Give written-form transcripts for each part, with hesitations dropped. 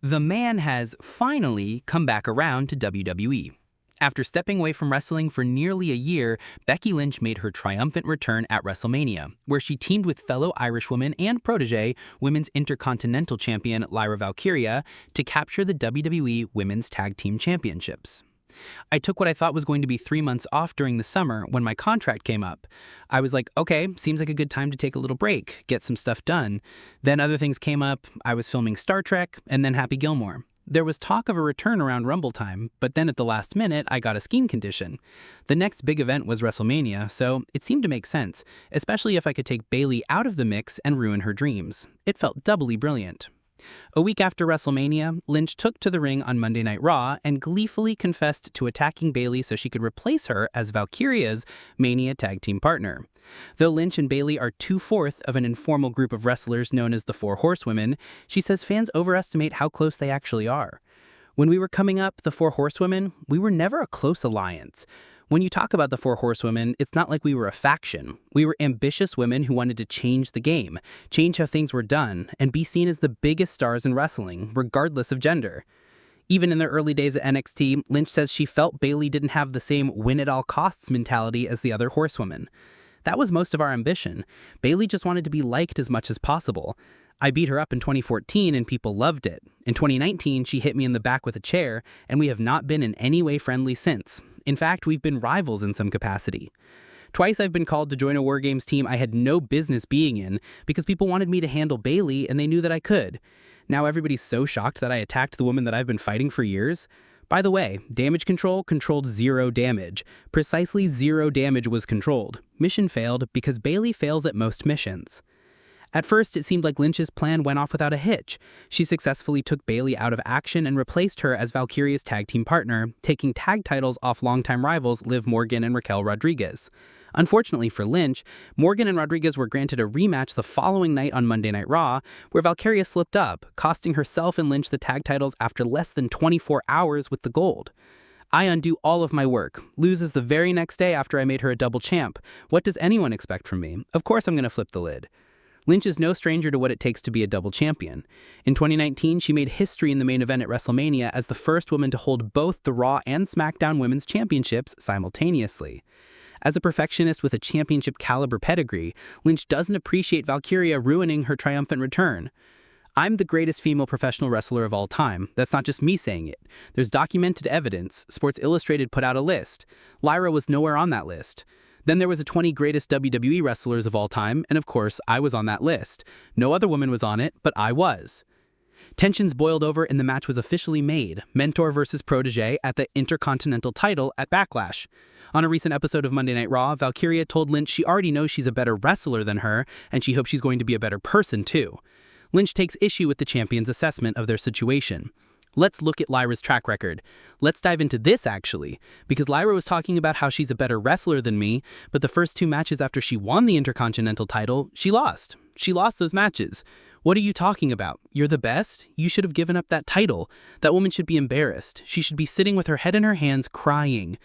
The man has finally come back around to WWE. After stepping away from wrestling for nearly a year, Becky Lynch made her triumphant return at WrestleMania, where she teamed with fellow Irishwoman and protege, Women's Intercontinental Champion Lyra Valkyria, to capture the WWE Women's Tag Team Championships. I took what I thought was going to be 3 months off during the summer when my contract came up. I was like, okay, seems like a good time to take a little break, get some stuff done. Then other things came up. I was filming Star Trek and then Happy Gilmore. There was talk of a return around Rumble time, but then at the last minute, I got a skiing condition. The next big event was WrestleMania, so it seemed to make sense, especially if I could take Bayley out of the mix and ruin her dreams. It felt doubly brilliant. A week after WrestleMania, Lynch took to the ring on Monday Night Raw and gleefully confessed to attacking Bayley so she could replace her as Valkyria's Mania tag team partner. Though Lynch and Bayley are 2/4 of an informal group of wrestlers known as the Four Horsewomen, she says fans overestimate how close they actually are. When we were coming up, the Four Horsewomen, we were never a close alliance. When you talk about the Four Horsewomen, it's not like we were a faction. We were ambitious women who wanted to change the game, change how things were done, and be seen as the biggest stars in wrestling, regardless of gender. Even in their early days at NXT, Lynch says she felt Bayley didn't have the same win-at-all-costs mentality as the other horsewomen. That was most of our ambition. Bayley just wanted to be liked as much as possible. I beat her up in 2014 and people loved it. In 2019, she hit me in the back with a chair, and we have not been in any way friendly since. In fact, we've been rivals in some capacity. Twice I've been called to join a War Games team I had no business being in because people wanted me to handle Bayley and they knew that I could. Now everybody's so shocked that I attacked the woman that I've been fighting for years. By the way, Damage Control controlled 0 damage. Precisely 0 damage was controlled. Mission failed because Bayley fails at most missions. At first, it seemed like Lynch's plan went off without a hitch. She successfully took Bayley out of action and replaced her as Valkyria's tag team partner, taking tag titles off longtime rivals Liv Morgan and Raquel Rodriguez. Unfortunately for Lynch, Morgan and Rodriguez were granted a rematch the following night on Monday Night Raw, where Valkyria slipped up, costing herself and Lynch the tag titles after less than 24 hours with the gold. I undo all of my work, loses the very next day after I made her a double champ. What does anyone expect from me? Of course I'm going to flip the lid. Lynch is no stranger to what it takes to be a double champion. In 2019, she made history in the main event at WrestleMania as the first woman to hold both the Raw and SmackDown Women's Championships simultaneously. As a perfectionist with a championship-caliber pedigree, Lynch doesn't appreciate Valkyria ruining her triumphant return. I'm the greatest female professional wrestler of all time. That's not just me saying it. There's documented evidence. Sports Illustrated put out a list. Lyra was nowhere on that list. Then there was a 20 greatest WWE wrestlers of all time, and of course, I was on that list. No other woman was on it, but I was. Tensions boiled over and the match was officially made, mentor versus protege at the Intercontinental title at Backlash. On a recent episode of Monday Night Raw, Valkyria told Lynch she already knows she's a better wrestler than her, and she hopes she's going to be a better person too. Lynch takes issue with the champion's assessment of their situation. Let's look at Lyra's track record. Let's dive into this, actually, because Lyra was talking about how she's a better wrestler than me, but the first 2 matches after she won the Intercontinental title, she lost. She lost those matches. What are you talking about? You're the best? You should have given up that title. That woman should be embarrassed. She should be sitting with her head in her hands, crying.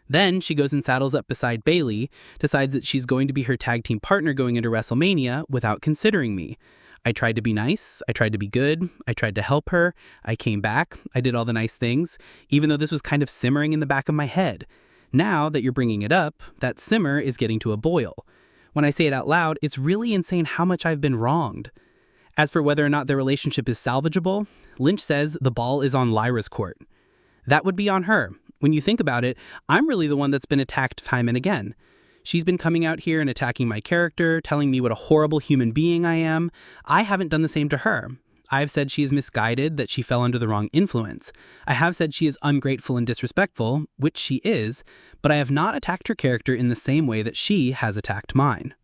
Then she goes and saddles up beside Bayley, decides that she's going to be her tag team partner going into WrestleMania without considering me. I tried to be nice, I tried to be good, I tried to help her, I came back, I did all the nice things, even though this was kind of simmering in the back of my head. Now that you're bringing it up, that simmer is getting to a boil. When I say it out loud, it's really insane how much I've been wronged. As for whether or not their relationship is salvageable, Lynch says the ball is on Lyra's court. That would be on her. When you think about it, I'm really the one that's been attacked time and again. She's been coming out here and attacking my character, telling me what a horrible human being I am. I haven't done the same to her. I've said she is misguided, that she fell under the wrong influence. I have said she is ungrateful and disrespectful, which she is, but I have not attacked her character in the same way that she has attacked mine.